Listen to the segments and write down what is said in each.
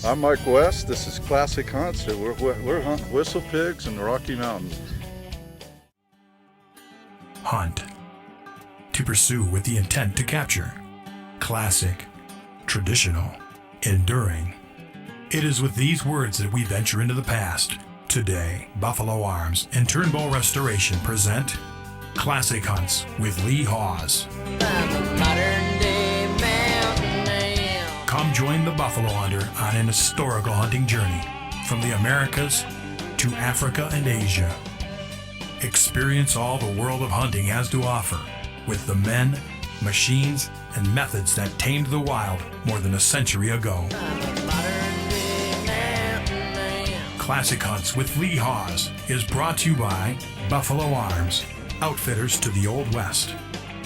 I'm Mike West. This is Classic Hunts. We're hunting whistle pigs in the Rocky Mountains. Hunt. To pursue with the intent to capture. Classic. Traditional. Enduring. It is with these words that we venture into the past. Today, Buffalo Arms and Turnbull Restoration present Classic Hunts with Lee Hawes. Come join the buffalo hunter on an historical hunting journey from the Americas to Africa and Asia. Experience all the world of hunting has to offer with the men, machines, and methods that tamed the wild more than a century ago. Classic Hunts with Lee Hawes is brought to you by Buffalo Arms, outfitters to the Old West.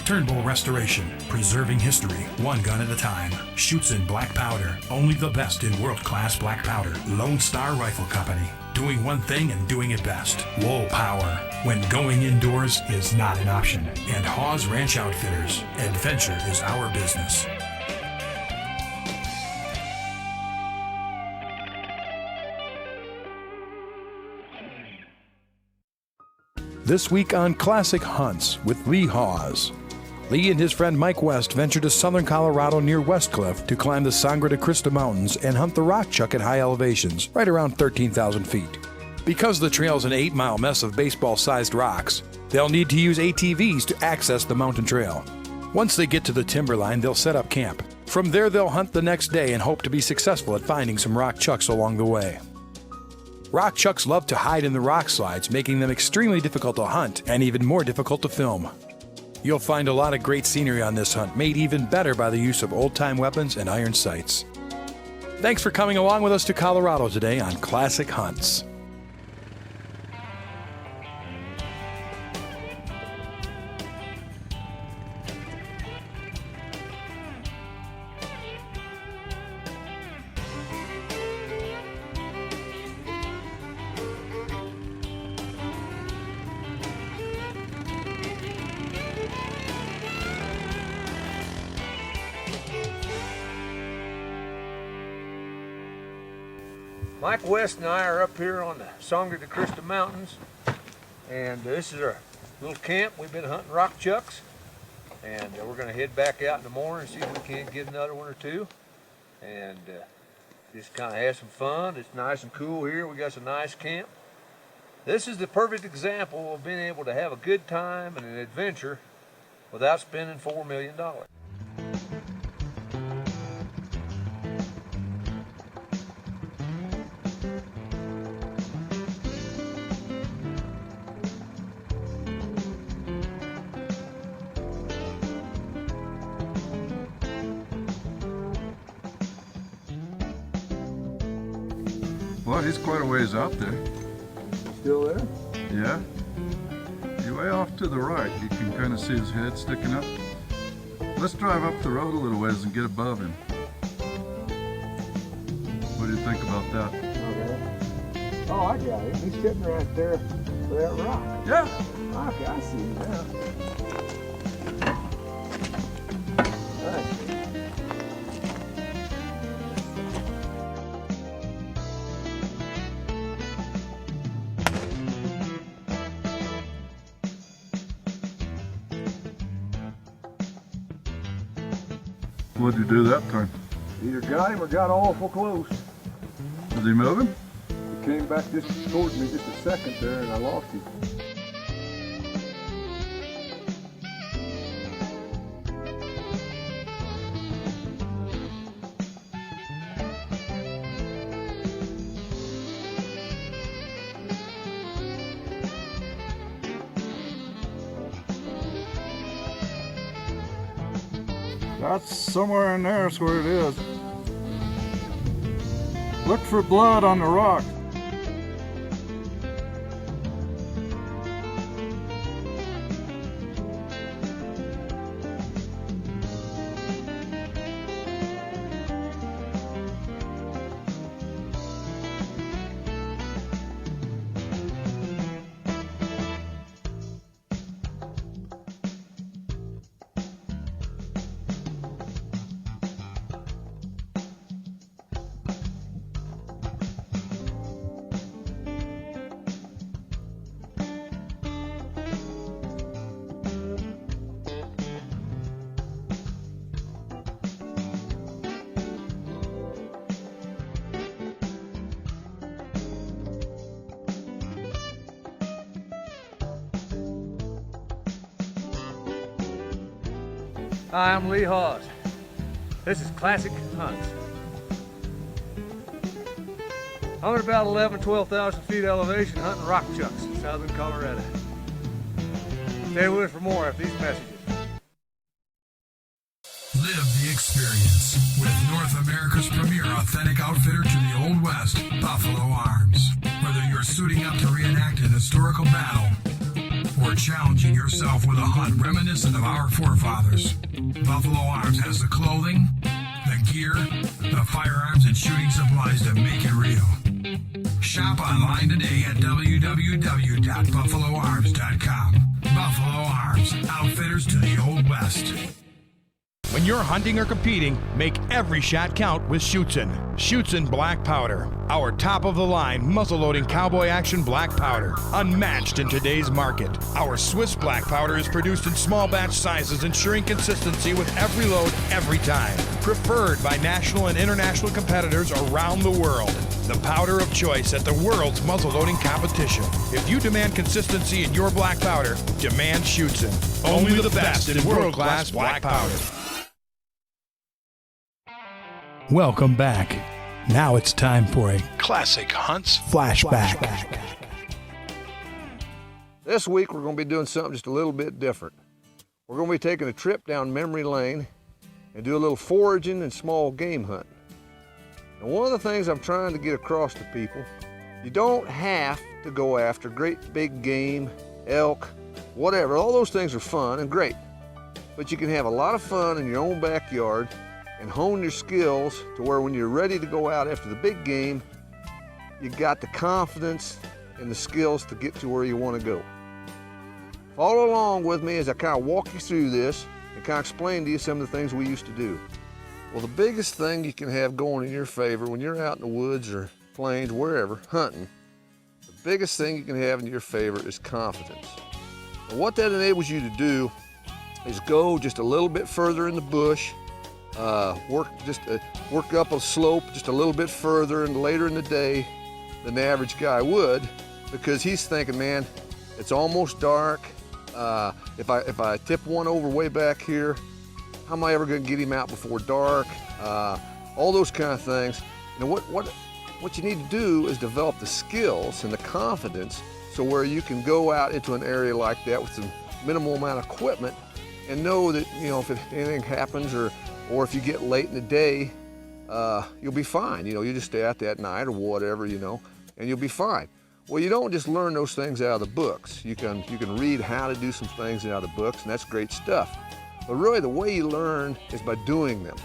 Turnbull Restoration, preserving history, one gun at a time. Shoots in black powder, only the best in world-class black powder. Lone Star Rifle Company, doing one thing and doing it best. Wool Power, when going indoors is not an option. And Hawes Ranch Outfitters, adventure is our business. This week on Classic Hunts with Lee Hawes. Lee and his friend Mike West ventured to southern Colorado near Westcliff to climb the Sangre de Cristo Mountains and hunt the Rockchuck at high elevations, right around 13,000 feet. Because the trail's an 8-mile mess of baseball-sized rocks, they'll need to use ATVs to access the mountain trail. Once they get to the timberline, they'll set up camp. From there, they'll hunt the next day and hope to be successful at finding some Rockchucks along the way. Rockchucks love to hide in the rock slides, making them extremely difficult to hunt and even more difficult to film. You'll find a lot of great scenery on this hunt, made even better by the use of old-time weapons and iron sights. Thanks for coming along with us to Colorado today on Classic Hunts. Mike West and I are up here on the Sangre de Cristo Mountains, and this is our little camp. We've been hunting Rockchucks, and we're going to head back out in the morning and see if we can't get another one or two, and just kind of have some fun. It's nice and cool here. We got some nice camp. This is the perfect example of being able to have a good time and an adventure without spending $4 million. Well, he's quite a ways out there. Still there? Yeah. You're way off to the right. You can kind of see his head sticking up. Let's drive up the road a little ways and get above him. What do you think about that? Okay. Oh, I got it. He's sitting right there for that rock. Yeah. Okay, I see you now. All right. What'd you do that time? Either got him or got awful close. Is he moving? He came back just towards me just a second there and I lost him. That's somewhere in there is where it is. Look for blood on the rock. Hi, I'm Lee Hawes. This is Classic Hunts. I'm at about 12,000 feet elevation hunting rockchucks in southern Colorado. Stay with us for more after these messages. Live the experience with North America's premier authentic outfitter to the Old West, Buffalo Arms. Whether you're suiting up to reenact an historical battle or challenging yourself with a hunt reminiscent of our forefathers, Buffalo Arms has the clothing, the gear, the firearms, and shooting supplies to make it real. Shop online today at www.buffaloarms.com. Buffalo Arms, outfitters to the Old West. When you're hunting or competing, make every shot count with Schutzen. Schutzen Black Powder. Our top-of-the-line, muzzle-loading cowboy action black powder. Unmatched in today's market. Our Swiss Black Powder is produced in small batch sizes, ensuring consistency with every load, every time. Preferred by national and international competitors around the world. The powder of choice at the world's muzzle-loading competition. If you demand consistency in your black powder, demand Schutzen. Only the best in world-class black powder. Welcome back. Now it's time for a Classic Hunts flashback. This week we're going to be doing something just a little bit different. We're going to be taking a trip down memory lane and do a little foraging and small game hunting. And one of the things I'm trying to get across to people, you don't have to go after great big game, elk, whatever. All those things are fun and great. But you can have a lot of fun in your own backyard and hone your skills to where when you're ready to go out after the big game, you got the confidence and the skills to get to where you want to go. Follow along with me as I kind of walk you through this and kind of explain to you some of the things we used to do. Well, the biggest thing you can have going in your favor when you're out in the woods or plains, wherever, hunting, the biggest thing you can have in your favor is confidence. And what that enables you to do is go just a little bit further in the bush, work up a slope just a little bit further and later in the day than the average guy would, because he's thinking, man, it's almost dark. If I tip one over way back here, how am I ever going to get him out before dark? All those kind of things. And what you need to do is develop the skills and the confidence so where you can go out into an area like that with some minimal amount of equipment and know that, you know, if anything happens or if you get late in the day, you'll be fine. You know, you just stay out that night or whatever, you know, and you'll be fine. Well, you don't just learn those things out of the books. You can read how to do some things out of the books, and that's great stuff. But really, the way you learn is by doing them.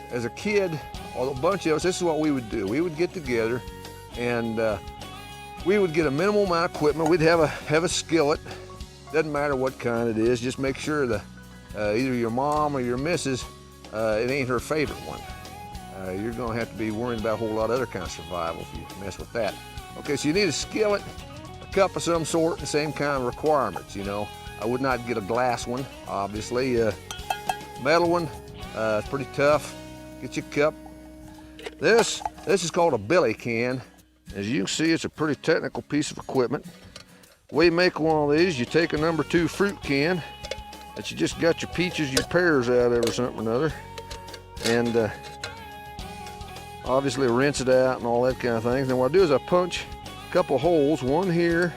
As a kid, a bunch of us, this is what we would do. We would get together, and we would get a minimal amount of equipment. We'd have a skillet. Doesn't matter what kind it is. Just make sure that either your mom or your missus, it ain't her favorite one. You're gonna have to be worrying about a whole lot of other kind of survival if you mess with that. Okay, so you need a skillet, a cup of some sort, the same kind of requirements, you know. I would not get a glass one, obviously. Metal one, it's pretty tough. Get your cup. This is called a billy can. As you can see, it's a pretty technical piece of equipment. The way you make one of these, you take a number 2 fruit can that you just got your peaches, your pears out of or something or another, and obviously rinse it out and all that kind of thing. Then what I do is I punch a couple holes, one here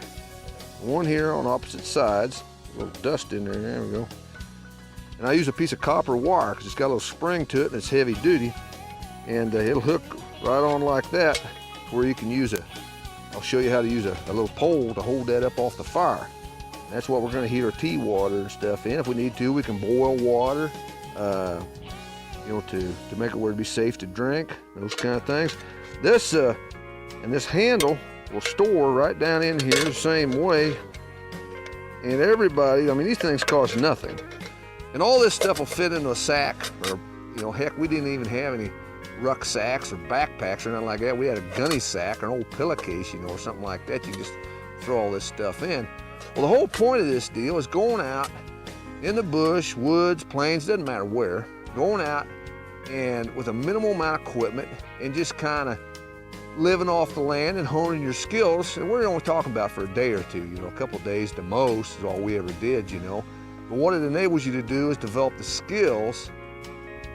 on opposite sides. A little dust in there, there we go. And I use a piece of copper wire because it's got a little spring to it and it's heavy duty. And it'll hook right on like that where you can use I'll show you how to use a little pole to hold that up off the fire. And that's what we're gonna heat our tea water and stuff in. If we need to, we can boil water, you know, to make it where it'd be safe to drink, those kind of things. This and this handle will store right down in here the same way. And everybody, I mean, these things cost nothing. And all this stuff will fit into a sack, or, you know, heck, we didn't even have any rucksacks or backpacks or nothing like that. We had a gunny sack or an old pillowcase, you know, or something like that. You can just throw all this stuff in. Well, the whole point of this deal is going out in the bush, woods, plains, doesn't matter where, going out and with a minimal amount of equipment and just kind of living off the land and honing your skills. And we're only talking about for a day or two, you know, a couple of days to most is all we ever did, you know. But what it enables you to do is develop the skills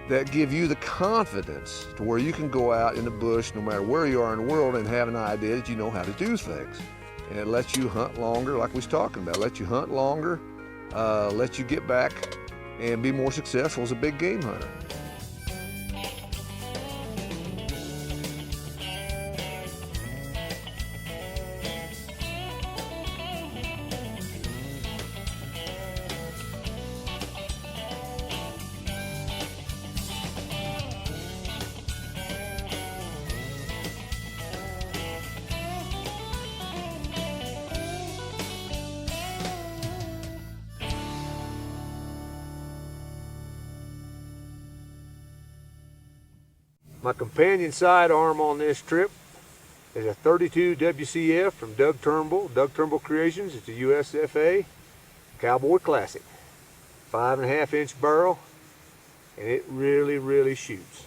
that give you the confidence to where you can go out in the bush, no matter where you are in the world, and have an idea that you know how to do things. And it lets you hunt longer, like we was talking about. Let you hunt longer, let you get back and be more successful as a big game hunter. My companion sidearm on this trip is a 32 WCF from Doug Turnbull Creations. It's a USFA Cowboy Classic. 5.5-inch barrel, and it really shoots.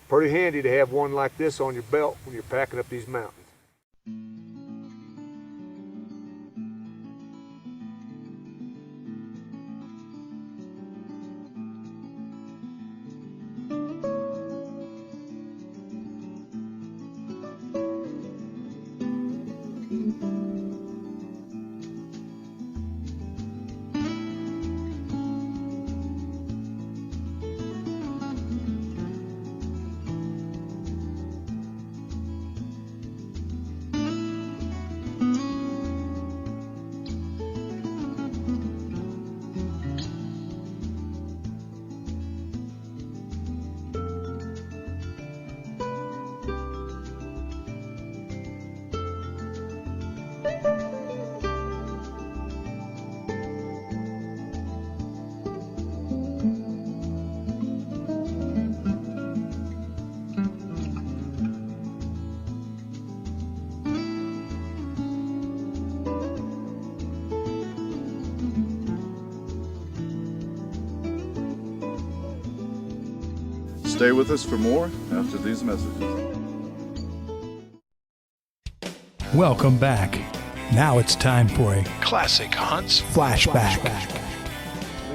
Pretty handy to have one like this on your belt when you're packing up these mountains. Stay with us for more after these messages. Welcome back. Now it's time for a Classic Hunts flashback.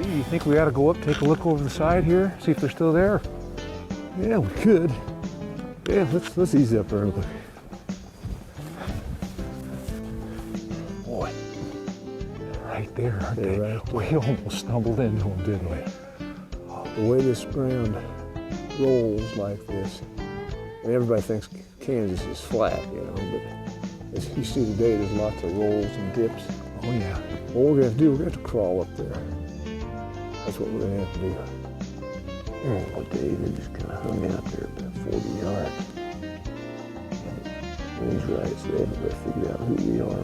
Lee, you think we ought to go up, take a look over the side here, see if they're still there? Yeah, we could. Yeah, let's ease up there. Boy, right there, aren't they? Right. We almost stumbled into them, didn't we? The way this ground rolls like this, and everybody thinks Kansas is flat, you know, but as you see today, there's lots of rolls and dips. Oh yeah. What we're gonna have to do, we're gonna have to crawl up there. That's what we're gonna have to do. Oh, Dave, just kind of hung out there about 40 yards. And he's right, so they haven't figured out who we are.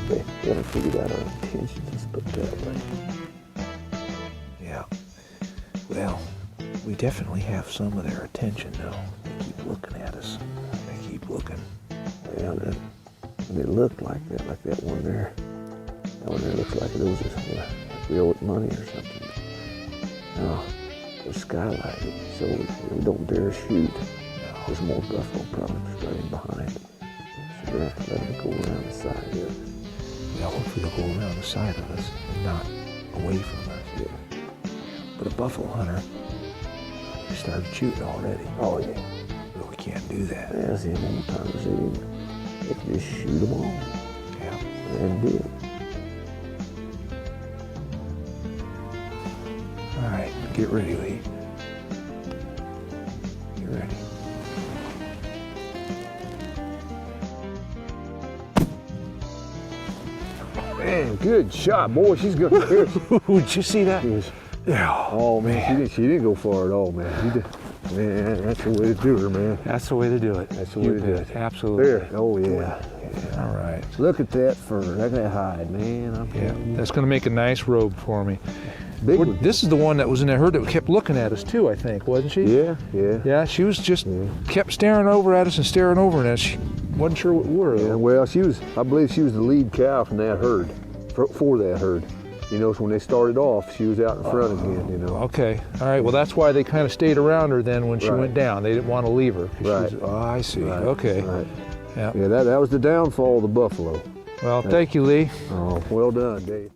They haven't figured out our intentions, let's put it that way. Yeah. Well, we definitely have some of their attention now. They keep looking at us. They keep looking. Yeah, and they look like that one there. That one there looks like it owes us, like we owe it money or something. No, they're skylighted, so we don't dare shoot. There's more buffalo probably right in behind. So we're gonna have to let them go around the side of it. Yeah, hopefully they'll go around the side of us and not away from us. Yeah. But a buffalo hunter, we started shooting already. Oh yeah. But we can't do that. Yeah, see, more times they can just shoot them all. Yeah. And did. All right, get ready, Lee. Get ready. Man, good shot, boy. She's good. Here. Did you see that? Yeah. Oh man, she didn't go far at all, man. She did. Man, that's the way to do her, man. That's the way to do it. That's the way to do it. Absolutely. There. Oh yeah. All right. Look at that fur. Look at that hide, man. I'm telling you. That's going to make a nice robe for me. Big one. This is the one that was in that herd that kept looking at us too, I think, wasn't she? Yeah, yeah. Yeah, she was just kept staring over at us and staring over at us. She wasn't sure what we were. Yeah, well, I believe she was the lead cow from that herd, for that herd. You know, so when they started off, she was out in front again, you know. Okay, all right. Well, that's why they kind of stayed around her then when she went down. They didn't want to leave her. Right. She was, oh, I see. Right. Okay. Right. Yeah. Yeah, that was the downfall of the buffalo. Well, thank you, Lee. Oh, well done, Dave.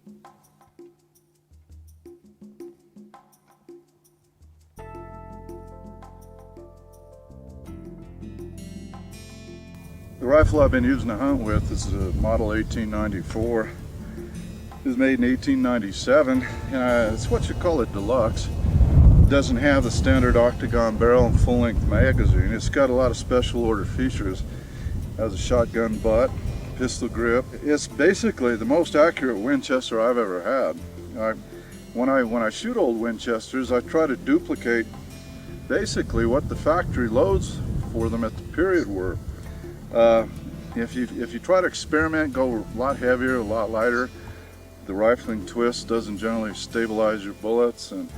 The rifle I've been using to hunt with is a model 1894. It was made in 1897, and it's what you call a deluxe. It doesn't have the standard octagon barrel and full-length magazine. It's got a lot of special order features. It has a shotgun butt, pistol grip. It's basically the most accurate Winchester I've ever had. When I shoot old Winchesters, I try to duplicate basically what the factory loads for them at the period were. If you try to experiment, go a lot heavier, a lot lighter, the rifling twist doesn't generally stabilize your bullets, and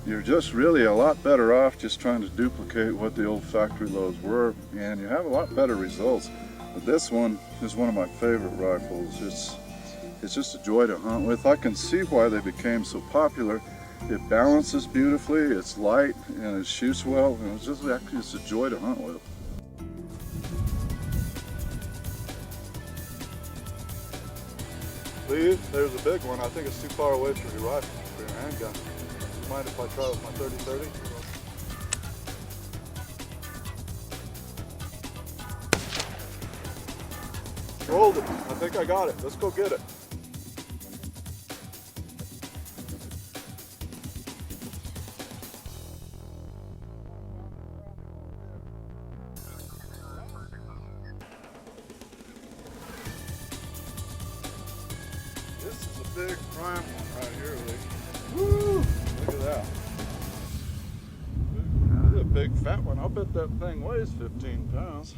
you're just really a lot better off just trying to duplicate what the old factory loads were, and you have a lot better results. But this one is one of my favorite rifles. It's just a joy to hunt with. I can see why they became so popular. It balances beautifully, it's light, and it shoots well, and it's just actually it's a joy to hunt with. Lee, there's a big one. I think it's too far away from your rifle, for your handgun. Mind if I try with my 30-30? Rolled it. I think I got it. Let's go get it. This is a big prime one right here, Lee. Woo! Look at that. This is a big fat one. I'll bet that thing weighs 15 pounds.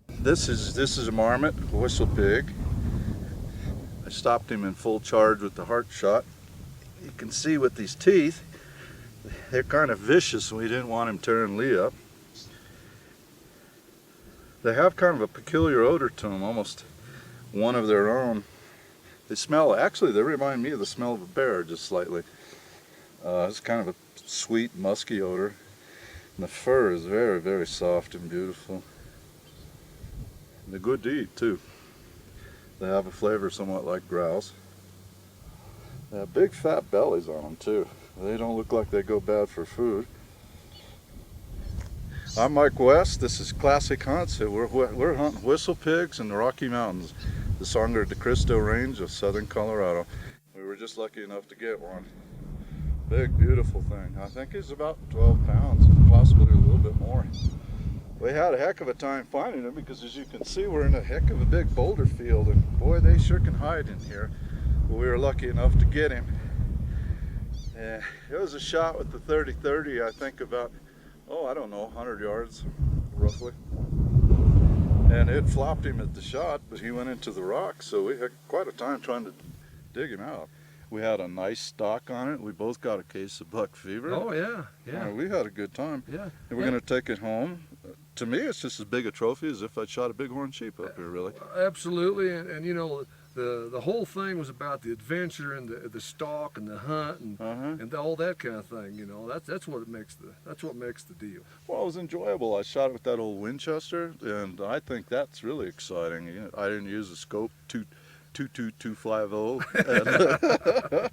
This is a marmot, a whistle pig. I stopped him in full charge with the heart shot. You can see with these teeth, they're kind of vicious, and we didn't want him tearing Lee up. They have kind of a peculiar odor to them, almost one of their own. They smell, actually they remind me of the smell of a bear, just slightly. It's kind of a sweet, musky odor. And the fur is very, very soft and beautiful. They're good to eat too. They have a flavor somewhat like grouse. They have big fat bellies on them too. They don't look like they go bad for food. I'm Mike West. This is Classic Hunts. We're hunting whistle pigs in the Rocky Mountains, the Sangre de Cristo range of southern Colorado. We were just lucky enough to get one. Big, beautiful thing. I think he's about 12 pounds, possibly a little bit more. We had a heck of a time finding them because, as you can see, we're in a heck of a big boulder field, and boy, they sure can hide in here. But we were lucky enough to get him. It was a shot with the 30-30, I think about, I don't know, 100 yards, roughly. And it flopped him at the shot, but he went into the rock, so we had quite a time trying to dig him out. We had a nice stock on it. We both got a case of buck fever. Oh, yeah, yeah. We had a good time. Yeah. And we're going to take it home. To me, it's just as big a trophy as if I'd shot a bighorn sheep up here, really. Absolutely, and you know, the whole thing was about the adventure and the stalk and the hunt and all that kind of thing. You know, that's what makes the deal. Well, it was enjoyable. I shot it with that old Winchester, and I think that's really exciting. You know, I didn't use a scope 22250.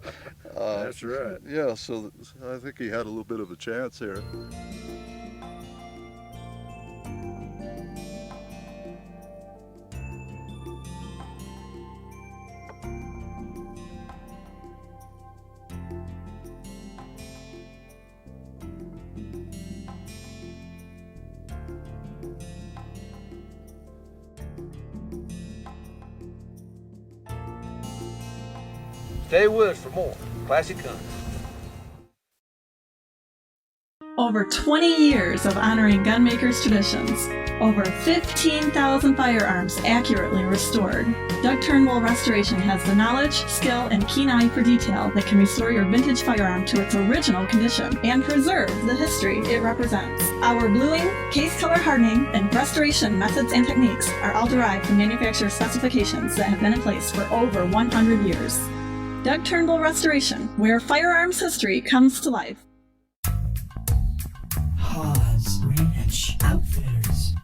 That's right. Yeah, so I think he had a little bit of a chance here. Stay with us for more Classic Hunts. Over 20 years of honoring gunmakers' traditions. Over 15,000 firearms accurately restored. Doug Turnbull Restoration has the knowledge, skill, and keen eye for detail that can restore your vintage firearm to its original condition and preserve the history it represents. Our bluing, case color hardening, and restoration methods and techniques are all derived from manufacturer specifications that have been in place for over 100 years. Doug Turnbull Restoration, where firearms history comes to life. Hawes Ranch Outfitters.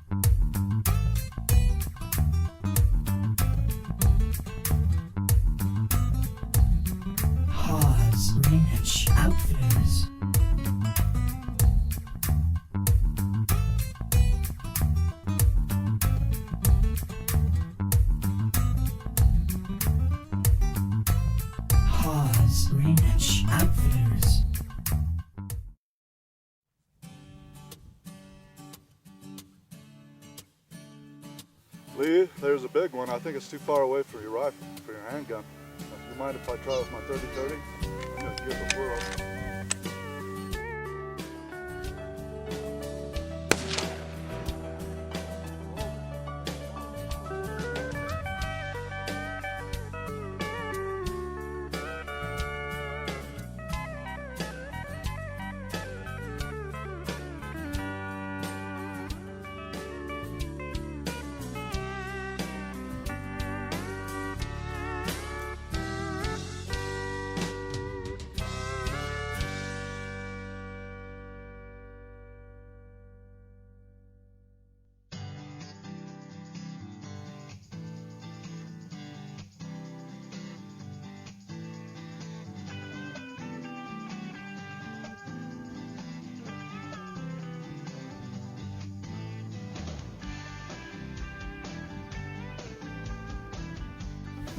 Hawes Ranch Outfitters. Lee, there's a big one. I think it's too far away for your rifle, for your handgun. Do you mind if I try with my 30-30? I'm gonna give it a whirl.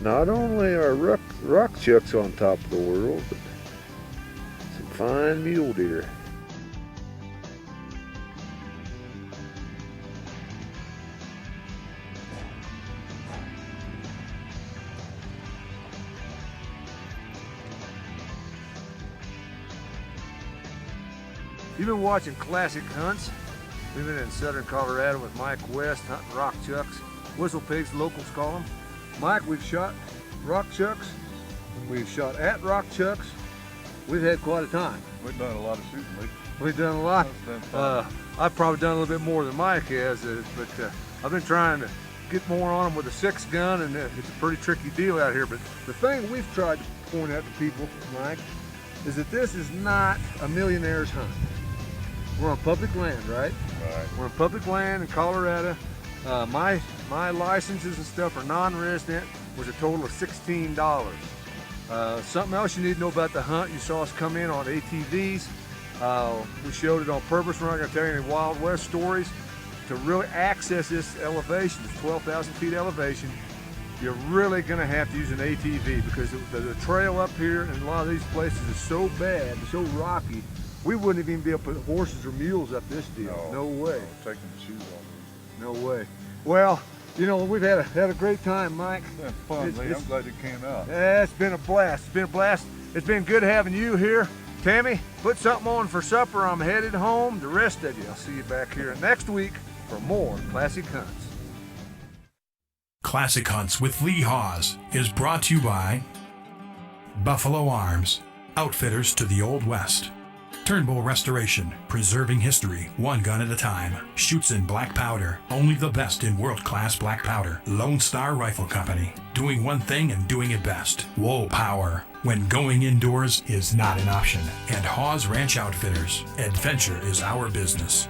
Not only are Rockchucks on top of the world, but some fine mule deer. You've been watching Classic Hunts. We've been in southern Colorado with Mike West hunting Rockchucks, whistle pigs, locals call them. Mike, we've shot Rockchucks, and we've shot at Rockchucks. We've had quite a time. We've done a lot of shooting, Lee. We've done a lot. That's been fun. I've probably done a little bit more than Mike has, but I've been trying to get more on them with a 6 gun, and it's a pretty tricky deal out here. But the thing we've tried to point out to people, Mike, is that this is not a millionaire's hunt. We're on public land, right? Right. We're on public land in Colorado. My licenses and stuff are non-resident, was a total of $16. Something else you need to know about the hunt, you saw us come in on ATVs. We showed it on purpose. We're not going to tell you any Wild West stories. To really access this elevation, this 12,000 feet elevation, you're really going to have to use an ATV because the trail up here in a lot of these places is so bad, so rocky, we wouldn't even be able to put horses or mules up this deal. No way. Taking the shoes off. No way. Well, you know, we've had a great time, Mike. It's been fun, Lee. I'm glad you came out. Yeah, it's been a blast. It's been a blast. It's been good having you here. Tammy, put something on for supper. I'm headed home. The rest of you, I'll see you back here next week for more Classic Hunts. Classic Hunts with Lee Hawes is brought to you by Buffalo Arms, outfitters to the Old West. Turnbull Restoration, preserving history, one gun at a time. Shoots in black powder, only the best in world-class black powder. Lone Star Rifle Company, doing one thing and doing it best. Whoa Power, when going indoors is not an option. And Hawes Ranch Outfitters, adventure is our business.